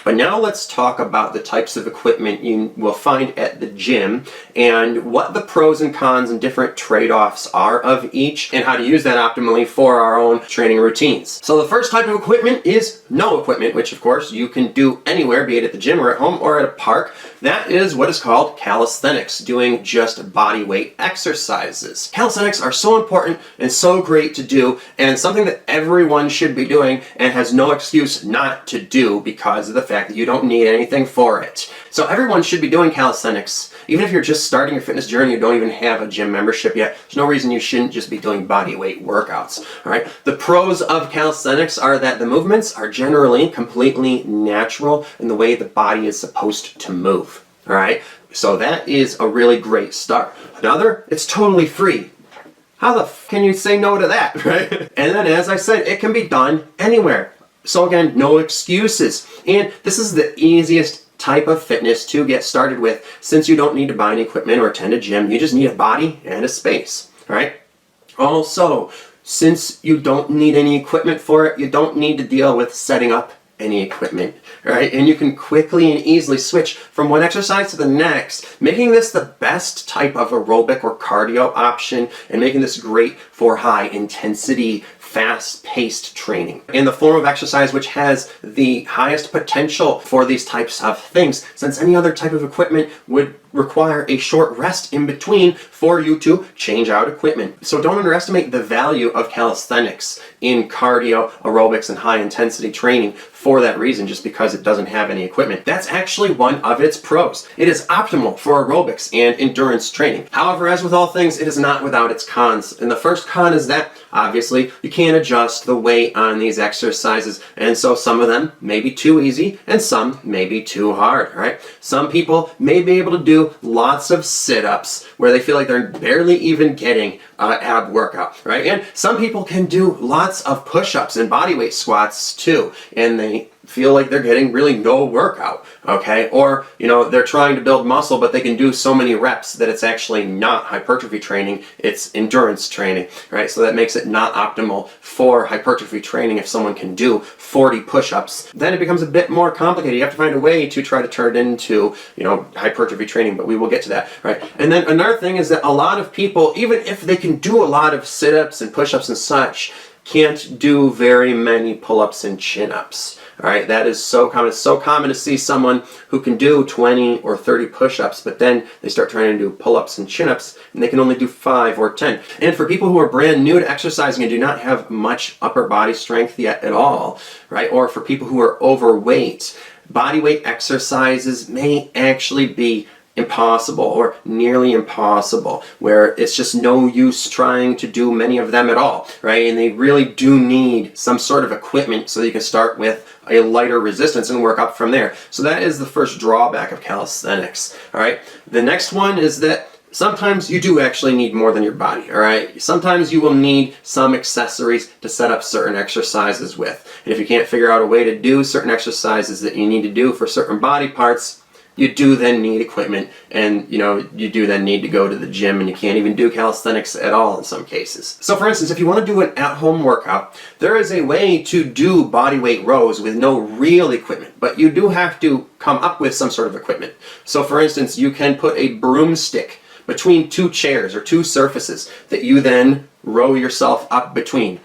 But now let's talk about the types of equipment you will find at the gym and what the pros and cons and different trade-offs are of each and how to use that optimally for our own training routines. So the first type of equipment is no equipment, which of course you can do anywhere, be it at the gym or at home or at a park. That is what is called calisthenics, doing just body weight exercises. Calisthenics are so important and so great to do, and something that everyone should be doing and has no excuse not to do because of the fact that you don't need anything for it. So everyone should be doing calisthenics. Even if you're just starting your fitness journey, you don't even have a gym membership yet, there's no reason you shouldn't just be doing body weight workouts. All right. The pros of calisthenics are that the movements are generally completely natural in the way the body is supposed to move. All right. So that is a really great start. Another, it's totally free. How the can you say no to that, right? And then, as I said, it can be done anywhere. So again, no excuses. And this is the easiest type of fitness to get started with, since you don't need to buy any equipment or attend a gym. You just need a body and a space, all right? Also, since you don't need any equipment for it, you don't need to deal with setting up any equipment, right? And you can quickly and easily switch from one exercise to the next, making this the best type of aerobic or cardio option and making this great for high intensity, fast-paced training in the form of exercise which has the highest potential for these types of things, since any other type of equipment would require a short rest in between for you to change out equipment. So don't underestimate the value of calisthenics in cardio, aerobics, and high-intensity training for that reason, just because it doesn't have any equipment. That's actually one of its pros. It is optimal for aerobics and endurance training. However, as with all things, it is not without its cons. And the first con is that, obviously, you can't adjust the weight on these exercises, and so some of them may be too easy and some may be too hard, right? Some people may be able to do lots of sit-ups where they feel like they're barely even getting ab workout, right? And some people can do lots of push-ups and bodyweight squats too, and they feel like they're getting really no workout, okay? Or, you know, they're trying to build muscle, but they can do so many reps that it's actually not hypertrophy training, it's endurance training, right? So that makes it not optimal for hypertrophy training. If someone can do 40 push-ups, then it becomes a bit more complicated. You have to find a way to try to turn it into, you know, hypertrophy training, but we will get to that, right? And then another thing is that a lot of people, even if they can do a lot of sit-ups and push-ups and such, can't do very many pull-ups and chin-ups. All right, that is so common. It's so common to see someone who can do 20 or 30 push-ups, but then they start trying to do pull-ups and chin-ups, and they can only do 5 or 10. And for people who are brand new to exercising and do not have much upper body strength yet at all, right, or for people who are overweight, body weight exercises may actually be impossible or nearly impossible, where it's just no use trying to do many of them at all, right? And they really do need some sort of equipment so that you can start with a lighter resistance and work up from there. So that is the first drawback of calisthenics, all right? The next one is that sometimes you do actually need more than your body, all right? Sometimes you will need some accessories to set up certain exercises with. And if you can't figure out a way to do certain exercises that you need to do for certain body parts, you do then need equipment, and you do then need to go to the gym, and you can't even do calisthenics at all in some cases. So for instance, if you want to do an at-home workout, there is a way to do bodyweight rows with no real equipment, but you do have to come up with some sort of equipment. So for instance, you can put a broomstick between 2 chairs or 2 surfaces that you then row yourself up between.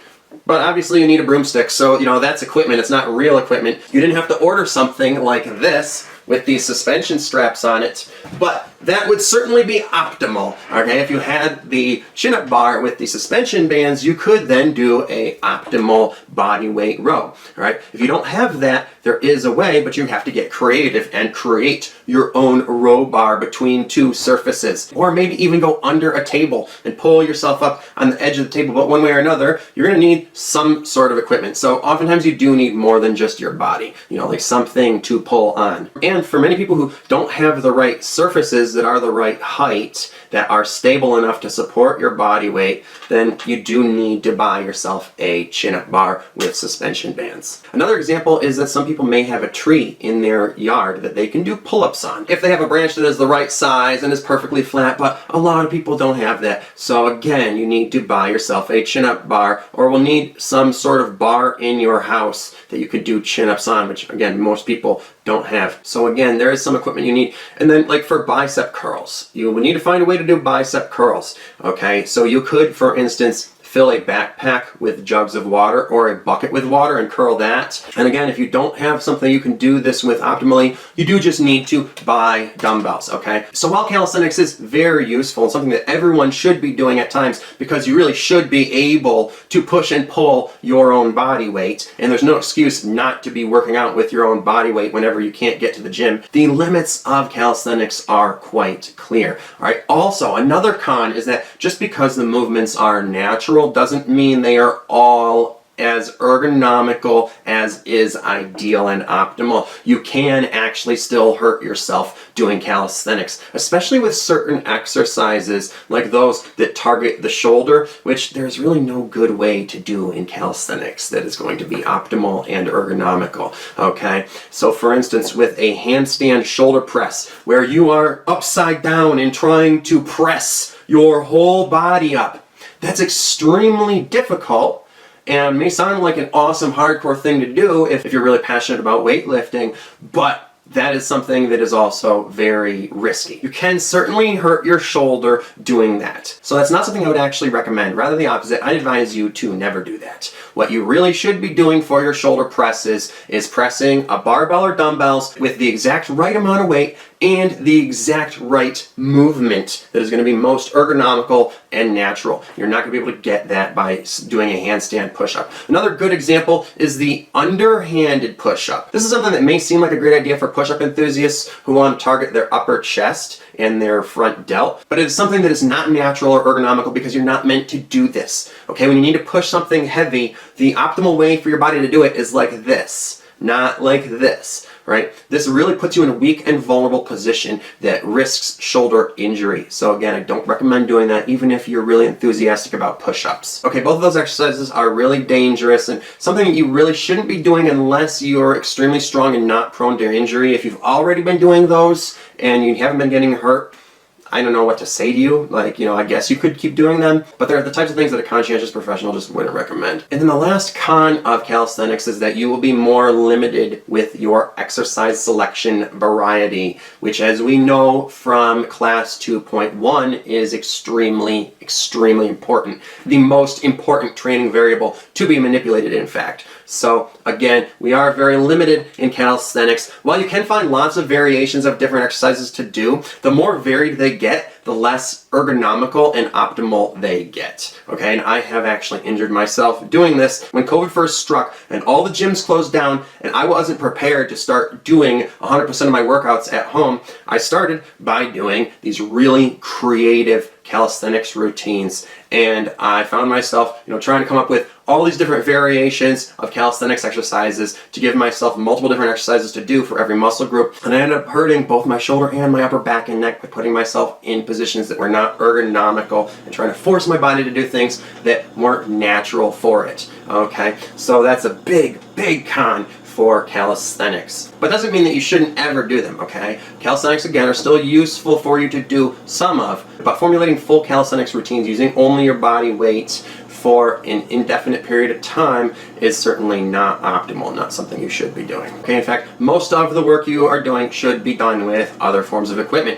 But obviously you need a broomstick, so that's equipment, it's not real equipment. You didn't have to order something like this with these suspension straps on it, but that would certainly be optimal, okay? If you had the chin-up bar with the suspension bands, you could then do a optimal body weight row, right? If you don't have that, there is a way, but you have to get creative and create your own row bar between 2 surfaces, or maybe even go under a table and pull yourself up on the edge of the table. But one way or another, you're gonna need some sort of equipment. So oftentimes you do need more than just your body, like something to pull on. And for many people who don't have the right surfaces that are the right height, that are stable enough to support your body weight, then you do need to buy yourself a chin-up bar with suspension bands. Another example is that some people may have a tree in their yard that they can do pull-ups on. If they have a branch that is the right size and is perfectly flat, but a lot of people don't have that. So again, you need to buy yourself a chin-up bar, or will need some sort of bar in your house that you could do chin-ups on, which again, most people don't have. So again, there is some equipment you need. And then like for bicep curls, you would need to find a way to do bicep curls. Okay, so you could, for instance, fill a backpack with jugs of water or a bucket with water and curl that. And again, if you don't have something you can do this with optimally, you do just need to buy dumbbells, okay? So while calisthenics is very useful and something that everyone should be doing at times, because you really should be able to push and pull your own body weight, and there's no excuse not to be working out with your own body weight whenever you can't get to the gym, the limits of calisthenics are quite clear. All right, also another con is that just because the movements are natural doesn't mean they are all as ergonomical as is ideal and optimal. You can actually still hurt yourself doing calisthenics, especially with certain exercises like those that target the shoulder, which there's really no good way to do in calisthenics that is going to be optimal and ergonomical, okay? So for instance, with a handstand shoulder press, where you are upside down and trying to press your whole body up, that's extremely difficult and may sound like an awesome hardcore thing to do if you're really passionate about weightlifting, but that is something that is also very risky. You can certainly hurt your shoulder doing that. So that's not something I would actually recommend. Rather the opposite, I advise you to never do that. What you really should be doing for your shoulder presses is pressing a barbell or dumbbells with the exact right amount of weight and the exact right movement that is going to be most ergonomical and natural. You're not going to be able to get that by doing a handstand push-up. Another good example is the underhanded push-up. This is something that may seem like a great idea for push-up enthusiasts who want to target their upper chest and their front delt, but it is something that is not natural or ergonomical because you're not meant to do this. Okay, when you need to push something heavy, the optimal way for your body to do it is like this, not like this. Right? This really puts you in a weak and vulnerable position that risks shoulder injury. So again, I don't recommend doing that even if you're really enthusiastic about push-ups. Okay, both of those exercises are really dangerous and something that you really shouldn't be doing unless you're extremely strong and not prone to injury. If you've already been doing those and you haven't been getting hurt, I don't know what to say to you. Like, I guess you could keep doing them, but they're the types of things that a conscientious professional just wouldn't recommend. And then the last con of calisthenics is that you will be more limited with your exercise selection variety, which, as we know from class 2.1, is extremely, extremely important. The most important training variable to be manipulated, in fact. So again, we are very limited in calisthenics. While you can find lots of variations of different exercises to do, the more varied they get, the less ergonomical and optimal they get. Okay, and I have actually injured myself doing this when COVID first struck and all the gyms closed down and I wasn't prepared to start doing 100% of my workouts at home. I started by doing these really creative calisthenics routines, and I found myself, trying to come up with all these different variations of calisthenics exercises to give myself multiple different exercises to do for every muscle group, and I ended up hurting both my shoulder and my upper back and neck by putting myself in positions that were not ergonomical and trying to force my body to do things that weren't natural for it. Okay, so that's a big, big con for calisthenics. But doesn't mean that you shouldn't ever do them, okay? Calisthenics, again, are still useful for you to do some of, but formulating full calisthenics routines using only your body weight for an indefinite period of time is certainly not optimal, not something you should be doing. Okay, in fact, most of the work you are doing should be done with other forms of equipment.